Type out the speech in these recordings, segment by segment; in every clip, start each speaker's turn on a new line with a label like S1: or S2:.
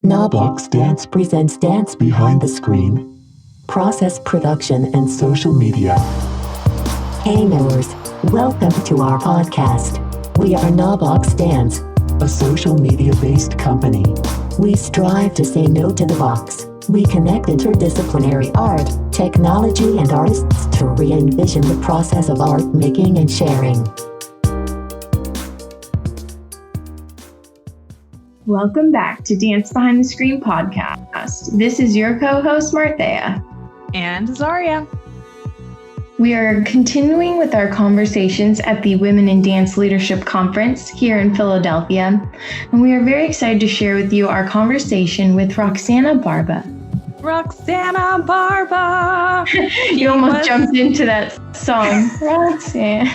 S1: Knobloch's Dance presents Dance Behind the Screen, Process Production and Social Media. Hey knowers, welcome to our podcast. We are Knobloch's Dance, a social media-based company. We strive to say no to the box. We connect interdisciplinary art, technology, and artists to re-envision the process of art making and sharing.
S2: Welcome back to Dance Behind the Screen podcast. This is your co-host, Martheya
S3: and Azaria.
S2: We are continuing with our conversations at the Women in Dance Leadership Conference here in Philadelphia, and we are very excited to share with you our conversation with Roxana Barba.
S3: Roxana Barba!
S2: You almost jumped into that song. Roxana.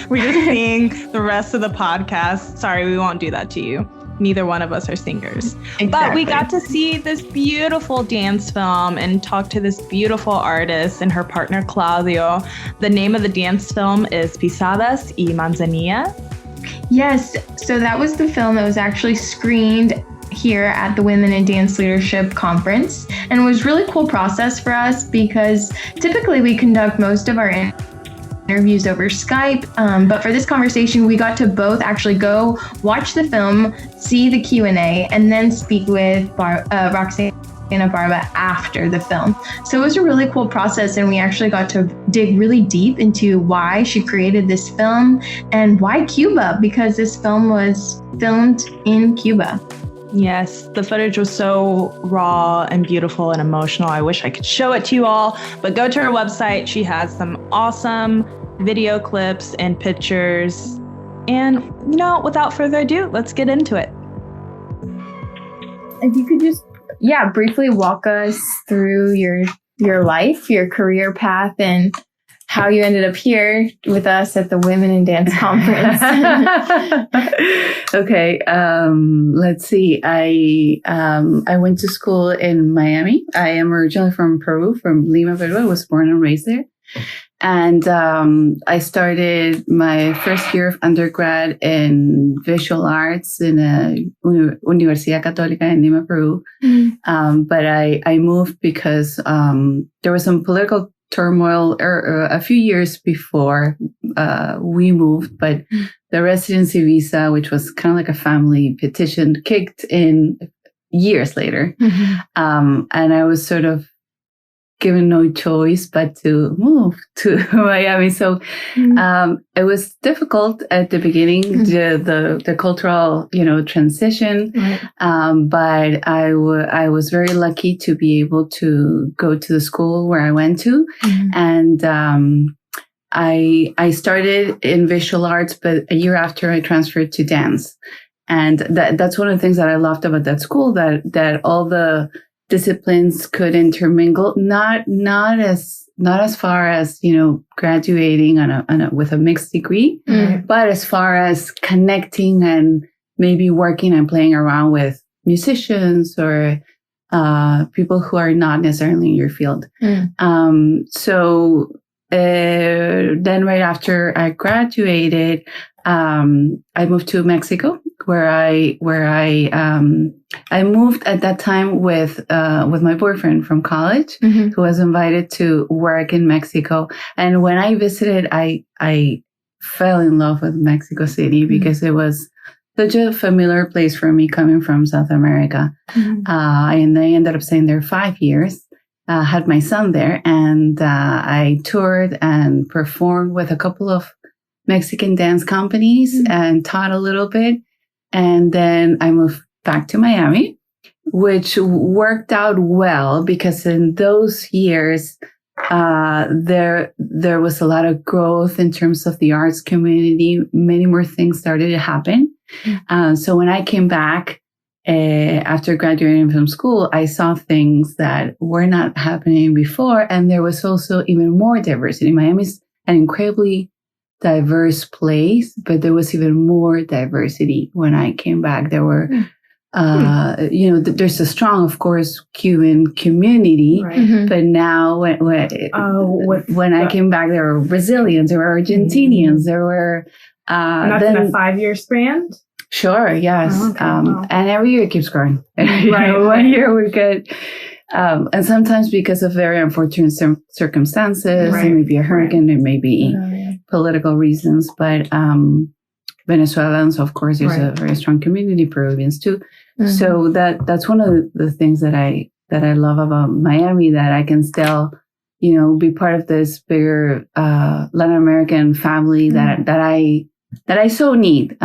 S3: We just sing the rest of the podcast. Sorry, we won't do that to you. Neither one of us are singers. Exactly. But we got to see this beautiful dance film and talk to this beautiful artist and her partner, Claudio. The name of the dance film is Pisadas y Manzanilla.
S2: Yes, so that was the film that was actually screened here at the Women in Dance Leadership Conference. And it was a really cool process for us because typically we conduct most of our interviews over Skype, but for this conversation, we got to both actually go watch the film, see the Q&A, and then speak with Roxana Barba after the film. So it was a really cool process, and we actually got to dig really deep into why she created this film and why Cuba, because this film was filmed in Cuba.
S3: Yes, the footage was so raw and beautiful and emotional. I wish I could show it to you all, but go to her website. She has some awesome video clips and pictures. And, without further ado, let's get into it.
S2: If you could just, briefly walk us through your life, your career path, and how you ended up here with us at the Women in Dance Conference.
S4: Okay, let's see. I went to school in Miami. I am originally from Peru, from Lima, Peru. I was born and raised there. And I started my first year of undergrad in visual arts in a Universidad Católica in Lima, Peru. Mm-hmm. But I moved because there was some political turmoil a few years before we moved, but the residency visa, which was kind of like a family petition, kicked in years later. Mm-hmm. And I was sort of given no choice but to move to Miami. So it was difficult at the beginning, the cultural, transition. Right. But I was very lucky to be able to go to the school where I went to. Mm-hmm. And I started in visual arts, but a year after I transferred to dance. And that's one of the things that I loved about that school, that all the disciplines could intermingle, not as far as, graduating with a mixed degree, but as far as connecting and maybe working and playing around with musicians or people who are not necessarily in your field. So then right after I graduated, I moved to Mexico, where I moved at that time with my boyfriend from college, mm-hmm. who was invited to work in Mexico. And when I visited, I fell in love with Mexico City because it was such a familiar place for me coming from South America. Mm-hmm. And I ended up staying there 5 years. Had my son there, and I toured and performed with a couple of Mexican dance companies and taught a little bit. And then I moved back to Miami, which worked out well because in those years, there was a lot of growth in terms of the arts community. Many more things started to happen. So when I came back, after graduating from school, I saw things that were not happening before. And there was also even more diversity. Miami's an incredibly diverse place, but there was even more diversity when I came back. There were, there's a strong, of course, Cuban community, right. Mm-hmm. But now when I came back, there were Brazilians, there were Argentinians, there were...
S3: and that's in a 5-year span?
S4: Sure. Yes.
S3: Oh, okay,
S4: and every year it keeps growing.
S3: Right.
S4: One year we get, and sometimes because of very unfortunate circumstances,
S3: Right.
S4: it may be a hurricane, it may be political reasons, but Venezuelans, of course, there's a very strong community, Peruvians too. Mm-hmm. So that's one of the things that I love about Miami, that I can still, be part of this bigger Latin American family that I so need.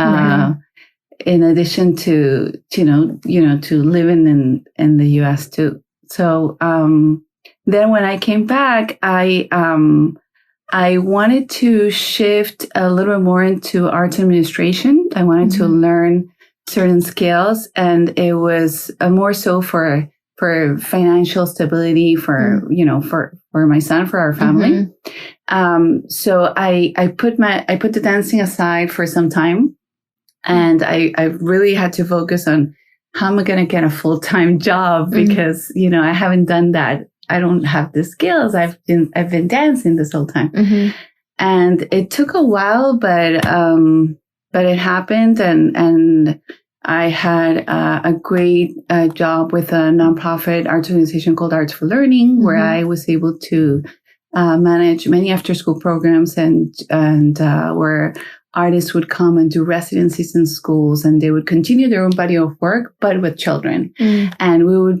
S4: In addition to to living in the U.S. too. So then when I came back, I wanted to shift a little bit more into arts administration. I wanted to learn certain skills, and it was more so for financial stability for my son, for our family. So I put the dancing aside for some time, and I really had to focus on how am I going to get a full-time job, because I haven't done that. I don't have the skills. I've been dancing this whole time, and it took a while, but it happened, and I had a great job with a nonprofit arts organization called Arts for Learning, where I was able to manage many after-school programs, and where artists would come and do residencies in schools, and they would continue their own body of work, but with children. And we would,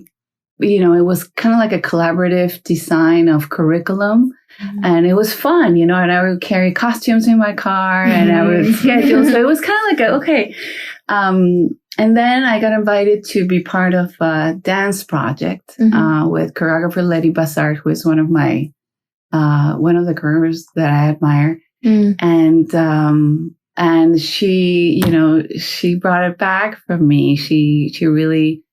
S4: it was kind of like a collaborative design of curriculum. And it was fun, and I would carry costumes in my car, and I would schedule. So it was kind of like okay. And then I got invited to be part of a dance project with choreographer Letty Bassart, who is one of the choreographers that I admire. And she, she brought it back from me. She really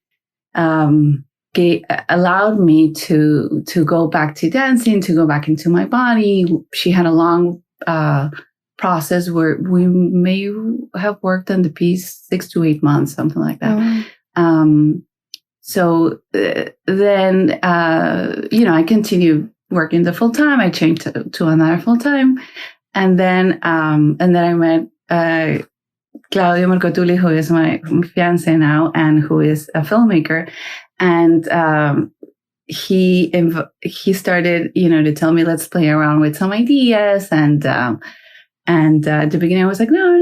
S4: allowed me to go back to dancing, to go back into my body. She had a long process where we may have worked on the piece 6 to 8 months, something like that. So then, I continued working the full time. I changed to another full time. And then I met Claudio Marcotuli, who is my fiance now, and who is a filmmaker. And he started, to tell me, let's play around with some ideas. And at the beginning, I was like, no.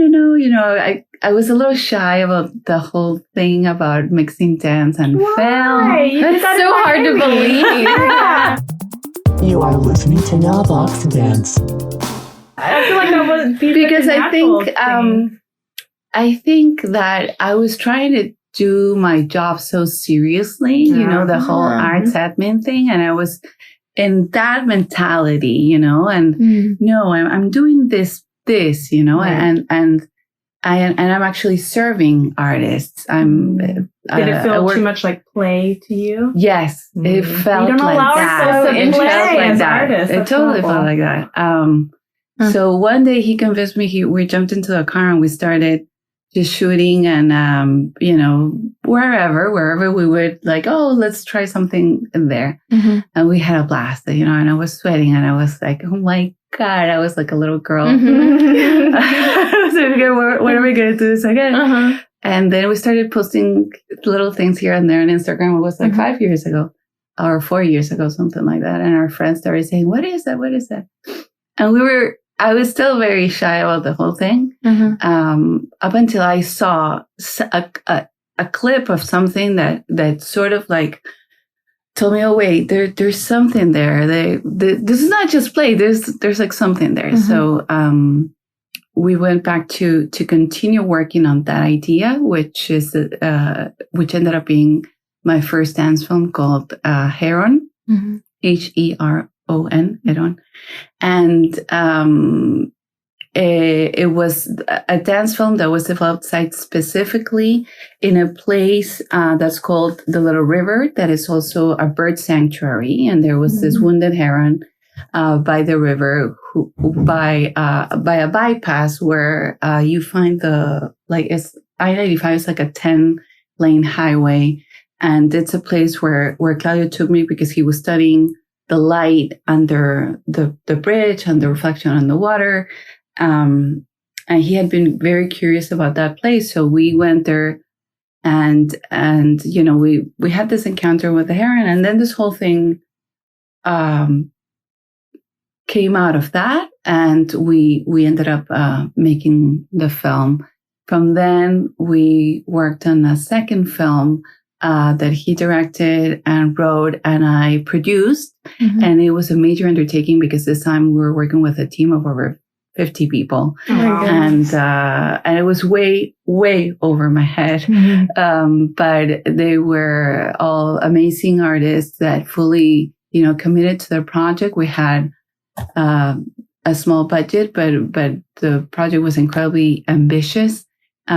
S4: I was a little shy about the whole thing about mixing dance and film. It's so hard to believe.
S1: You are listening to Navvox Dance.
S3: I feel like that would be
S4: because I think that I was trying to do my job so seriously, the whole arts admin thing, and I was in that mentality, and no, I'm doing this, and I'm actually serving artists.
S3: Did it feel too much like play to you?
S4: Yes, it felt like that. It felt like that. It totally felt like that. So one day he convinced me, we jumped into the car and we started just shooting, and, wherever we would, like, oh, let's try something in there. And we had a blast, and I was sweating, and I was like, oh my God, I was like a little girl. So when are we going to do this again? And then we started posting little things here and there on Instagram. It was like 5 years ago or 4 years ago, something like that. And our friends started saying, what is that? What is that? And I was still very shy about the whole thing. Up until I saw a clip of something that sort of like told me, oh wait, there's something there. This is not just play. There's like something there. So we went back to continue working on that idea, which ended up being my first dance film called Heron, Heron, Heron. And it was a dance film that was developed site specifically in a place that's called the Little River, that is also a bird sanctuary. And there was this wounded heron by the river, by a bypass where you find it's I-95 is like a 10-lane highway, and it's a place where Claudio took me because he was studying the light under the bridge and the reflection on the water. And he had been very curious about that place. So we went there and we had this encounter with the heron, and then this whole thing came out of that, and we ended up making the film. From then, we worked on a second film that he directed and wrote, and I produced. And it was a major undertaking because this time we were working with a team of over 50 people. And it was way over my head. But they were all amazing artists that fully, committed to their project. We had a small budget, but the project was incredibly ambitious. We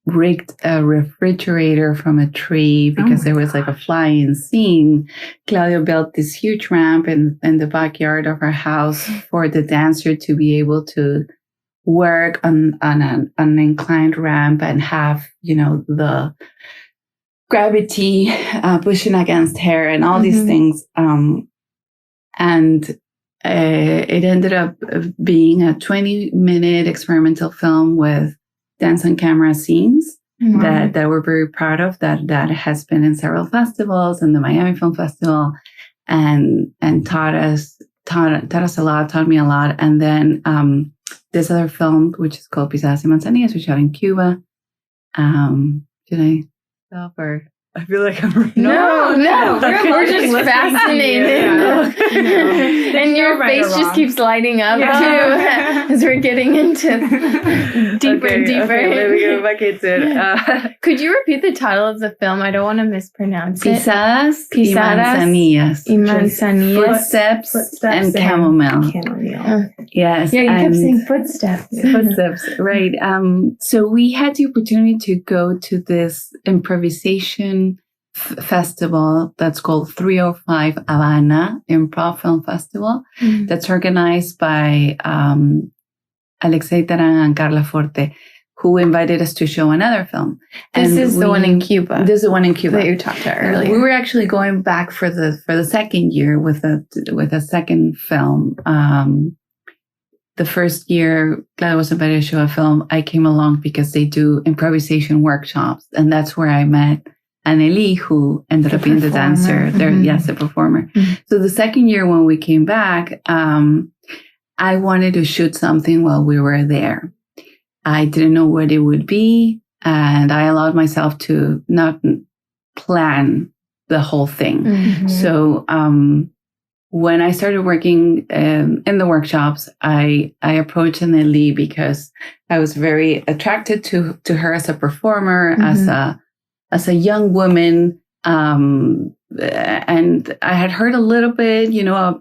S4: rigged a refrigerator from a tree because there was like a fly-in scene. Claudio built this huge ramp in the backyard of our house for the dancer to be able to work on an inclined ramp and have, the gravity pushing against her and all these things. And it ended up being a 20-minute experimental film with dance on camera scenes that we're very proud of, that has been in several festivals and the Miami Film Festival, and taught us a lot, taught me a lot. And then this other film, which is called Pisadas y Manzanillas, we shot in Cuba. Should I stop, or I feel like I'm
S2: no, we're just fascinated. And your face just keeps lighting up too as we're getting into deeper and deeper.
S4: Okay, let me go back into it.
S2: Could you repeat the title of the film? I don't want to mispronounce it.
S4: Pisadas y Manzanillas. Footsteps and chamomile. Yes.
S2: Yeah, you kept saying footsteps.
S4: Footsteps, right. So we had the opportunity to go to this improvisation festival that's called 305 Havana Improv Film Festival. That's organized by Alexei Taran and Carla Forte, who invited us to show another film.
S2: This is the one in Cuba.
S4: This is the one in Cuba
S2: that you talked about earlier.
S4: We were actually going back for the second year with a second film. The first year Claudia was invited to show a film. I came along because they do improvisation workshops, and that's where I met Anneli, who ended up being the dancer. The performer. So the second year when we came back, I wanted to shoot something while we were there. I didn't know what it would be, and I allowed myself to not plan the whole thing. So when I started working in the workshops, I approached Anneli because I was very attracted to her as a performer, as a young woman. And I had heard a little bit,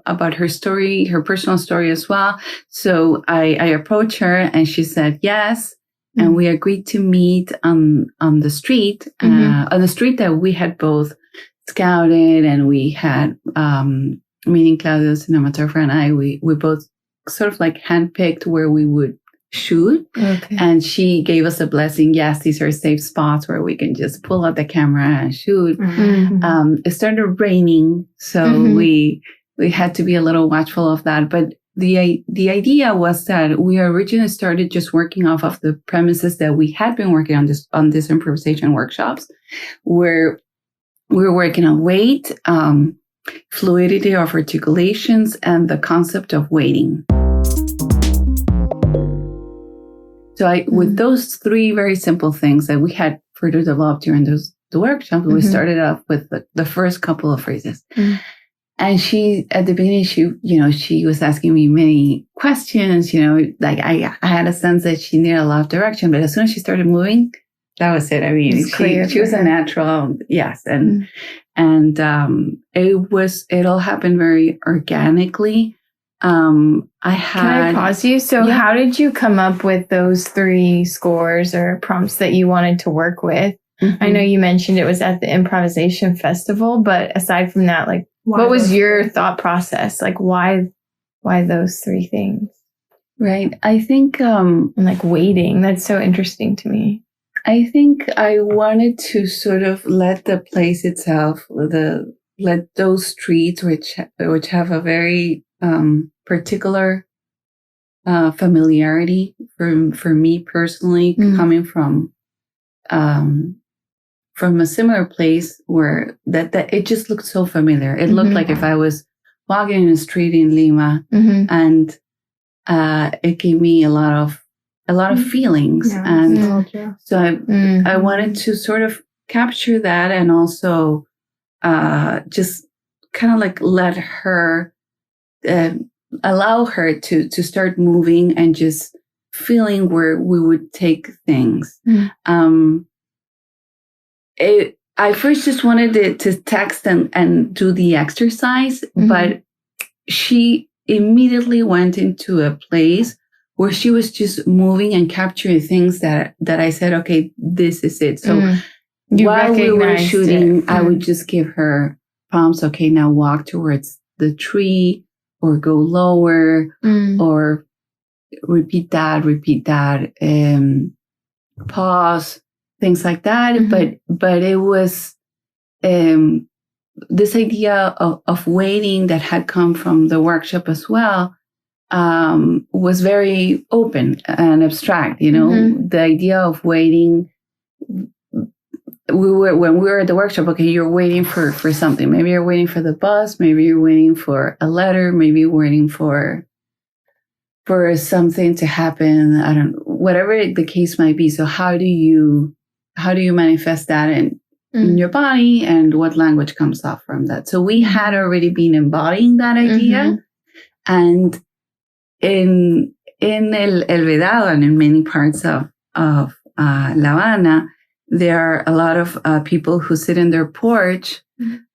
S4: about her story, her personal story as well. So I approached her and she said yes. And we agreed to meet on the street, on the street that we had both scouted, and we had, meaning Claudio, cinematographer, and I, we both sort of like handpicked where we would shoot. And she gave us a blessing. Yes, these are safe spots where we can just pull out the camera and shoot. It started raining, so we had to be a little watchful of that. But the idea was that we originally started just working off of the premises that we had been working on this improvisation workshops, where we were working on weight, fluidity of articulations, and the concept of waiting. So with those three very simple things that we had further developed during the workshop, we started off with the first couple of phrases. And she, at the beginning, she was asking me many questions, like I had a sense that she needed a lot of direction, but as soon as she started moving, that was it. I mean, she was a natural. Yes. And it all happened very organically. Can I
S2: pause you? So how did you come up with those three scores or prompts that you wanted to work with? I know you mentioned it was at the improvisation festival, but aside from that, like, what was your thought process? Like, why those three things?
S4: Right. I think,
S2: and like waiting, that's so interesting to me.
S4: I think I wanted to sort of let the place itself, let those streets, which have a very particular familiarity for me personally, coming from a similar place where that it just looked so familiar. It looked like if I was walking in the street in Lima, and it gave me a lot of feelings, and so I wanted to sort of capture that, and also just kind of like let her, allow her to start moving and just feeling where we would take things. I first just wanted to text and do the exercise, but she immediately went into a place where she was just moving and capturing things that I said, okay, this is it. So while we were shooting, I would just give her prompts. Okay, now walk towards the tree, or go lower, or repeat that, pause, things like that. But it was this idea of waiting that had come from the workshop as well, was very open and abstract. The idea of waiting. When we were at the workshop, okay, you're waiting for something. Maybe you're waiting for the bus. Maybe you're waiting for a letter. Maybe you're waiting for something to happen. I don't know, whatever the case might be. So how do you manifest that in your body, and what language comes off from that? So we had already been embodying that idea, and in El Vedado and in many parts of La Habana, there are a lot of people who sit in their porch,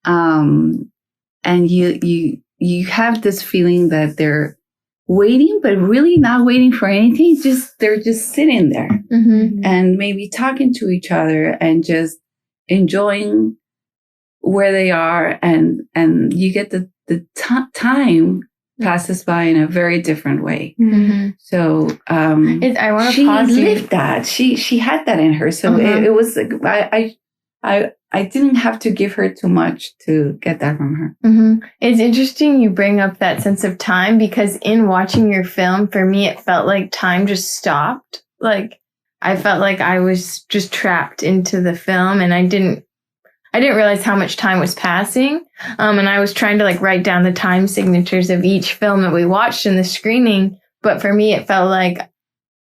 S4: and you have this feeling that they're waiting, but really not waiting for anything. They're just sitting there and maybe talking to each other and just enjoying where they are, and you get the time passes by in a very different way. So
S2: I want to
S4: she
S2: pause
S4: lived that. She had that in her. So it was like, I didn't have to give her too much to get that from her.
S2: It's interesting you bring up that sense of time, because in watching your film, for me, it felt like time just stopped. Like I felt like I was just trapped into the film, and I didn't realize how much time was passing. And I was trying to like write down the time signatures of each film that we watched in the screening. But for me, it felt like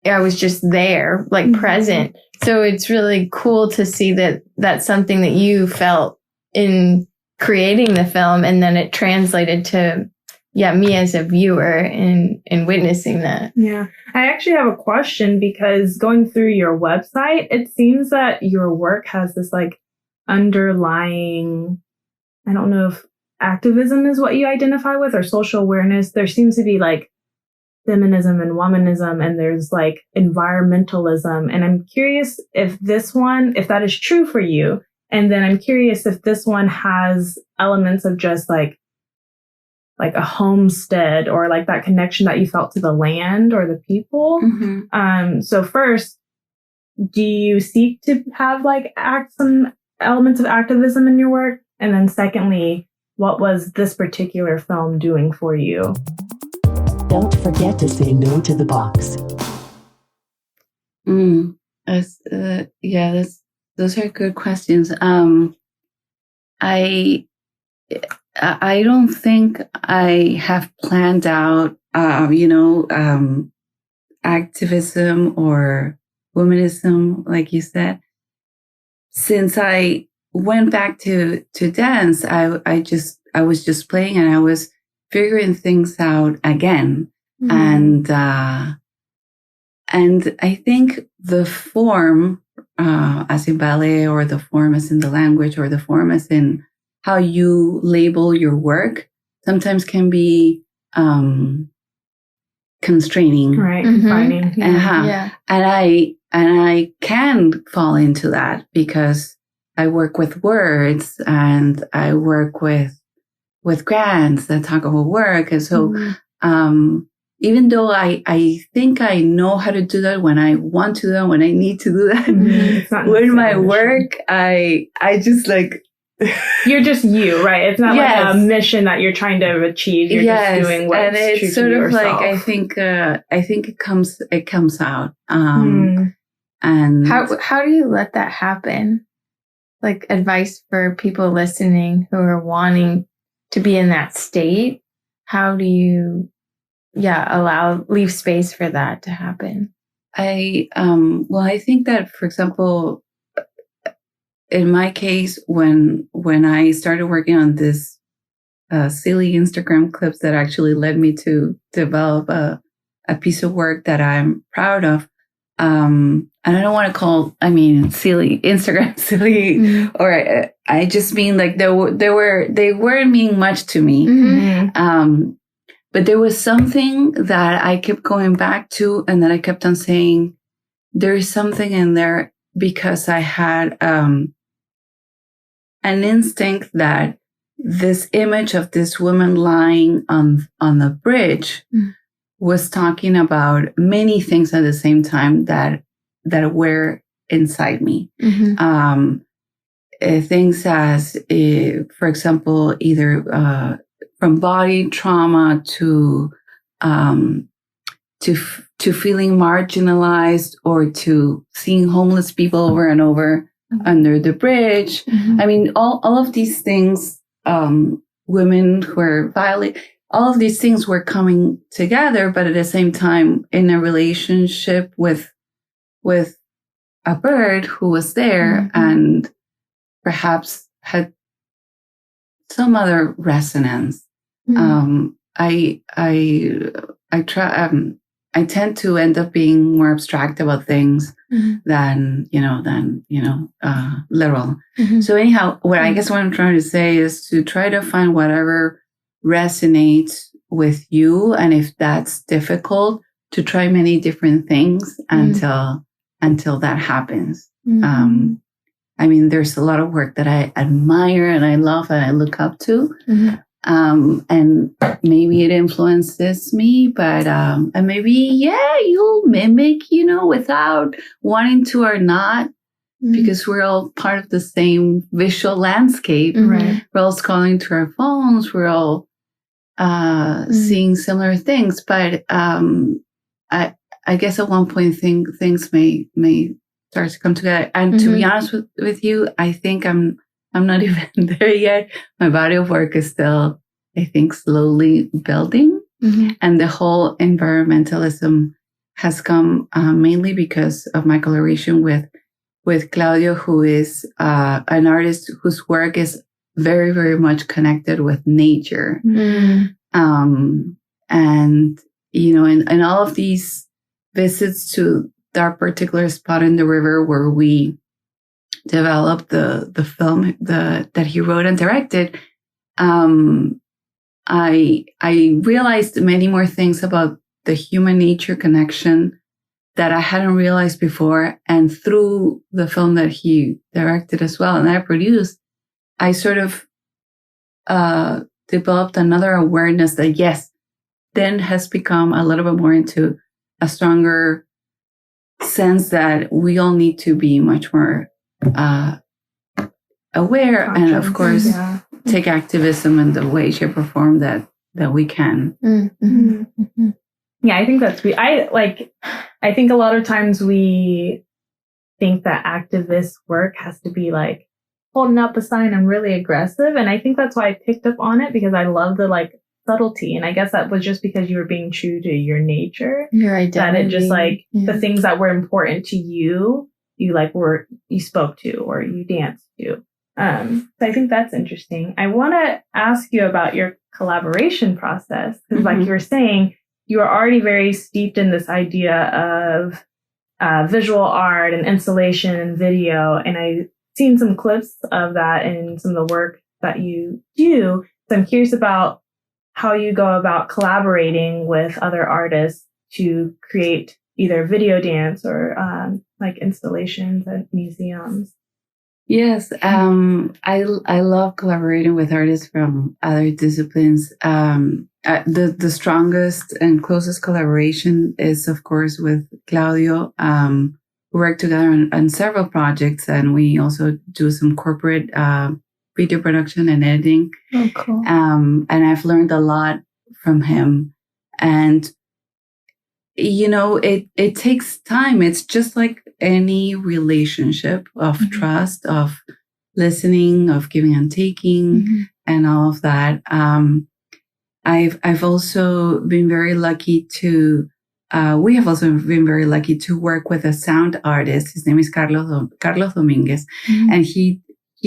S2: I was just there, like present. So it's really cool to see that that's something that you felt in creating the film, and then it translated to, me as a viewer and witnessing that.
S5: Yeah. I actually have a question, because going through your website, it seems that your work has this like underlying, I don't know if activism is what you identify with, or social awareness. There seems to be like feminism and womanism, and there's like environmentalism. And I'm curious if that is true for you. And then I'm curious if this one has elements of just like a homestead, or like that connection that you felt to the land or the people. So first, do you seek to have like some elements of activism in your work? And then secondly, what was this particular film doing for you?
S1: Don't forget to say no to the box.
S4: Those are good questions. I don't think I have planned out, activism or womanism, like you said. Since I went back to dance, I was just playing, and I was figuring things out again. And I think the form, as in ballet, or the form as in the language, or the form as in how you label your work, sometimes can be constraining,
S5: right? Confining,
S4: and I can fall into that, because I work with words, and I work with grants that talk about work, and so even though I think I know how to do that when I want to do that, when I need to do that, with my work, I just like
S5: you're just you, right? It's not
S4: Yes.
S5: like a mission that you're trying to achieve. You're
S4: Yes,
S5: just doing what's
S4: and it's
S5: true
S4: sort
S5: to
S4: of
S5: yourself.
S4: like I think it comes out. And
S2: How do you let that happen? Like advice for people listening who are wanting to be in that state. How do you, leave space for that to happen?
S4: I think that, for example, in my case, when I started working on this silly Instagram clips that actually led me to develop a piece of work that I'm proud of. And I don't want to call, silly Instagram silly, or I just mean like they weren't meaning much to me. But there was something that I kept going back to, and that I kept on saying, there is something in there, because I had an instinct that this image of this woman lying on the bridge was talking about many things at the same time that were inside me. Things as, for example, either from body trauma to feeling marginalized, or to seeing homeless people over and over under the bridge. I mean, all of these things, women who are violated, all of these things were coming together, but at the same time in a relationship with a bird who was there and perhaps had some other resonance. I tend to end up being more abstract about things than literal. So anyhow, what I'm trying to say is to try to find whatever resonates with you, and if that's difficult, to try many different things until that happens. There's a lot of work that I admire and I love and I look up to. And maybe it influences me, but and maybe you'll mimic, without wanting to or not, because we're all part of the same visual landscape.
S2: Right.
S4: We're all scrolling through our phones. We're all seeing similar things, but I guess at one point things may start to come together. And to be honest with you, I think I'm not even there yet. My body of work is still, I think, slowly building. And the whole environmentalism has come mainly because of my collaboration with Claudio, who is an artist whose work is very, very much connected with nature. And, in all of these visits to that particular spot in the river where we developed the film that he wrote and directed, I realized many more things about the human nature connection that I hadn't realized before. And through the film that he directed as well, and I produced, I sort of developed another awareness that, then has become a little bit more into a stronger sense that we all need to be much more aware, and of course take activism in the way, shape, or form that we can.
S5: Yeah, I think that's I think a lot of times we think that activist work has to be like holding up a sign and really aggressive, and I think that's why I picked up on it, because I love the subtlety, and I guess that was just because you were being true to your nature,
S2: your identity,
S5: that it just the things that were important to you, you spoke to or you danced to. So I think that's interesting. I want to ask you about your collaboration process, because like you were saying, you were already very steeped in this idea of visual art and installation and video, and I've seen some clips of that in some of the work that you do. So I'm curious about how you go about collaborating with other artists to create either video dance or installations at museums.
S4: Yes, I love collaborating with artists from other disciplines. The strongest and closest collaboration is, of course, with Claudio. We work together on several projects, and we also do some corporate video production and editing.
S2: Oh, cool.
S4: And I've learned a lot from him. And, it takes time. It's just like any relationship of trust, of listening, of giving and taking, and all of that. I've also been very lucky to, we have also been very lucky to work with a sound artist. His name is Carlos Dominguez. And he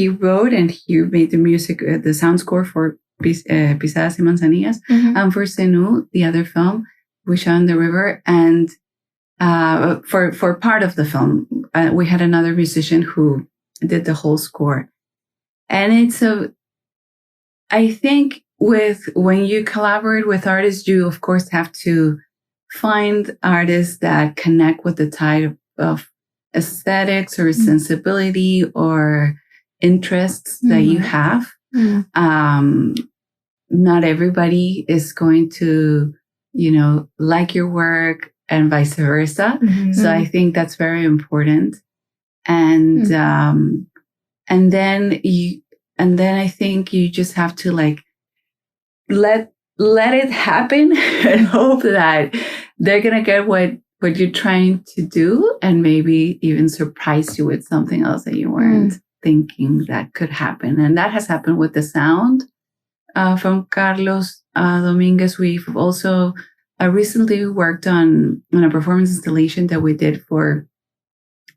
S4: wrote and he made the music, the sound score for Pisadas y Manzanillas and for Senu, the other film we shot on the river. And for part of the film, we had another musician who did the whole score. And I think when you collaborate with artists, you of course have to find artists that connect with the type of aesthetics or sensibility or interests that you have. Not everybody is going to, like your work and vice versa. So I think that's very important. And then I think you just have to let it happen and hope that they're going to get what you're trying to do and maybe even surprise you with something else that you weren't thinking that could happen. And that has happened with the sound from Carlos Dominguez. We've also recently worked on a performance installation that we did for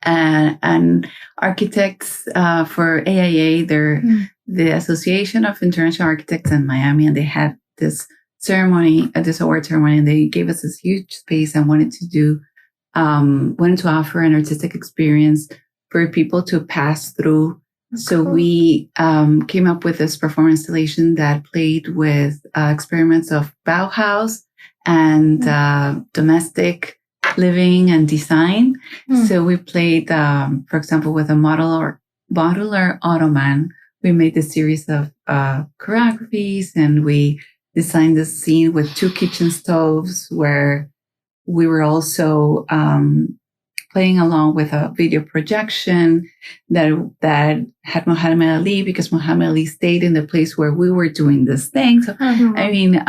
S4: an architects for AIA. They're the Association of International Architects in Miami, and they had this ceremony, this award ceremony, and they gave us this huge space and wanted to offer an artistic experience for people to pass through. So we came up with this performance installation that played with experiments of Bauhaus and domestic living and design. So we played, for example, with a modular ottoman. We made a series of choreographies, and we designed this scene with 2 kitchen stoves where we were also playing along with a video projection that had Muhammad Ali, because Muhammad Ali stayed in the place where we were doing this thing. So, I mean,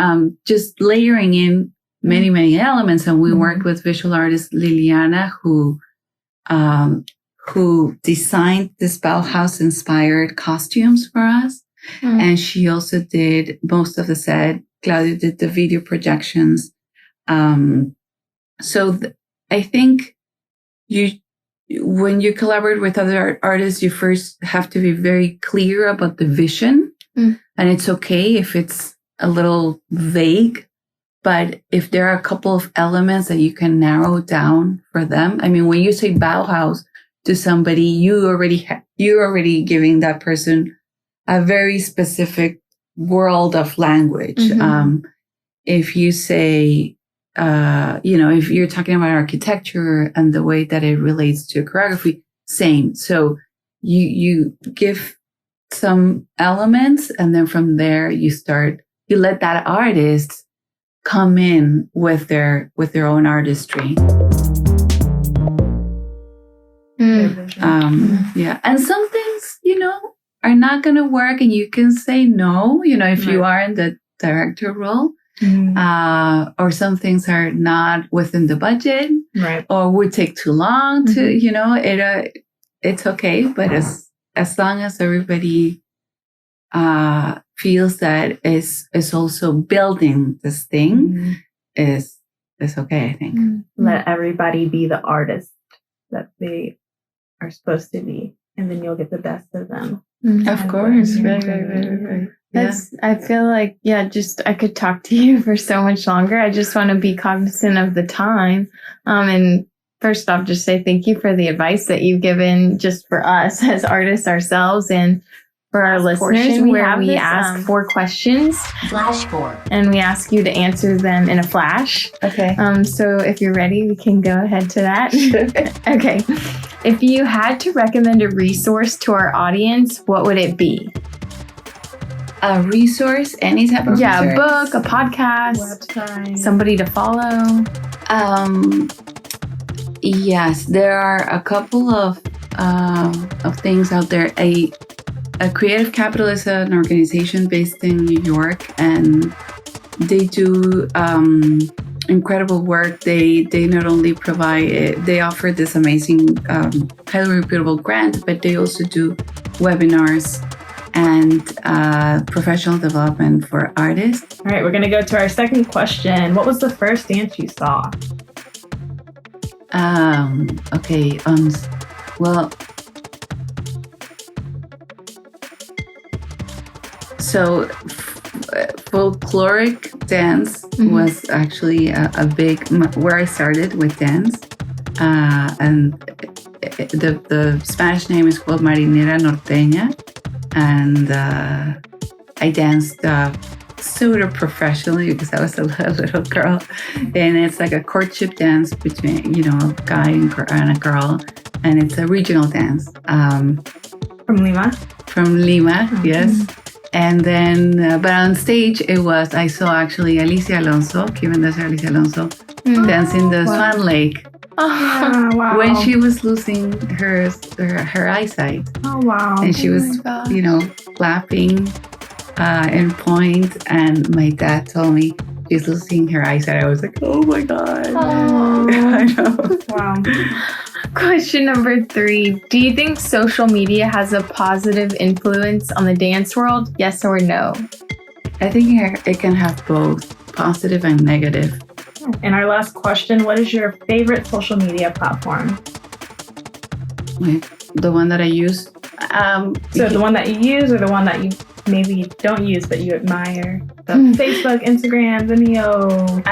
S4: just layering in many, many elements. And we worked with visual artist Liliana, who designed this Bauhaus-inspired costumes for us. And she also did most of the set. Claudio did the video projections. So I think when you collaborate with other artists, you first have to be very clear about the vision. And it's okay if it's a little vague, but if there are a couple of elements that you can narrow down for them. I mean, when you say Bauhaus to somebody, you're already giving that person a very specific world of language. If you say, if you're talking about architecture and the way that it relates to choreography, same. So you give some elements, and then from there you let that artist come in with their own artistry. Yeah. And some things, are not going to work, and you can say no, if you are in the director role. Or some things are not within the budget, or would take too long to, it's okay. But as long as everybody feels that is also building this thing, is okay, I think.
S5: Let everybody be the artist that they are supposed to be, and then you'll get the best of them.
S2: Of course. Right. I feel like, I could talk to you for so much longer. I just want to be cognizant of the time. And first off, just say thank you for the advice that you've given just for us as artists ourselves, and for our listeners, where we ask 4 questions.
S1: Flash 4.
S2: And we ask you to answer them in a flash.
S4: Okay.
S2: So if you're ready, we can go ahead to that. Okay. If you had to recommend a resource to our audience, what would it be?
S4: A resource, any type of resource?
S2: Yeah, a book, a podcast,
S5: website,
S2: somebody to follow.
S4: Yes, there are a couple of things out there. Creative Capital is an organization based in New York, and they do incredible work. They not only they offer this amazing, highly reputable grant, but they also do webinars and professional development for artists.
S5: All right, we're going to go to our second question. What was the first dance you saw?
S4: Okay. Well, so folkloric dance was actually a big, where I started with dance. And the Spanish name is called Marinera Norteña. And I danced sort of professionally because I was a little girl. And it's like a courtship dance between, a guy and a girl. And it's a regional dance.
S5: From Lima?
S4: From Lima, yes. And then, but on stage, I saw actually Alicia Alonso, Kevin Alicia Alonso, dancing the Swan Lake.
S5: Oh, wow.
S4: When she was losing her eyesight.
S5: Oh, wow.
S4: And she was, clapping in point. And my dad told me she's losing her eyesight. I was like, oh my God.
S2: Oh.
S4: I know.
S5: Wow.
S2: Question number 3. Do you think social media has a positive influence on the dance world? Yes or no?
S4: I think it can have both positive and negative.
S5: And our last question, what is your favorite social media platform?
S4: The one that I use.
S5: So the one that you use or the one that you maybe don't use but you admire? So Facebook, Instagram, Vimeo,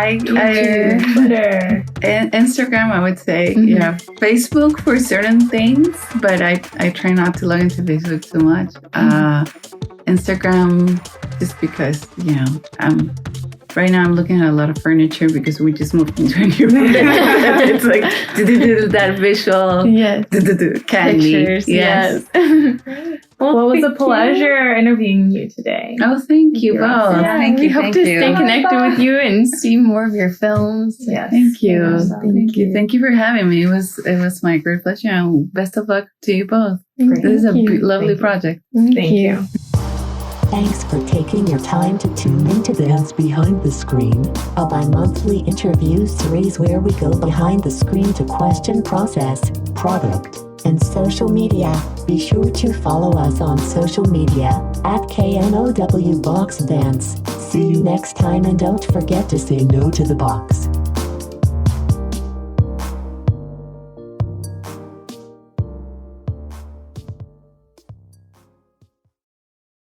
S5: Twitter.
S4: Instagram, I would say. Yeah. Facebook for certain things, but I try not to log into Facebook too much. Instagram, just because, right now I'm looking at a lot of furniture because we just moved into a new place. It's like that visual candy.
S2: Pictures. Yes.
S5: Well, it was a pleasure interviewing you today.
S4: Oh, thank you both.
S2: Yeah,
S4: Thank you.
S2: We hope to stay connected with you and see more of your films.
S5: Yes.
S4: Thank you.
S5: Awesome.
S4: Thank you. Thank you for having me. It was my great pleasure, and best of luck to you both.
S5: Great.
S4: This is a
S2: Thank you.
S4: lovely project.
S5: Thank you.
S1: Thanks for taking your time to tune into Dance Behind the Screen, a bi-monthly interview series where we go behind the screen to question process, product, and social media. Be sure to follow us on social media at KNOW Box Dance. See you next time, and don't forget to say no to the box.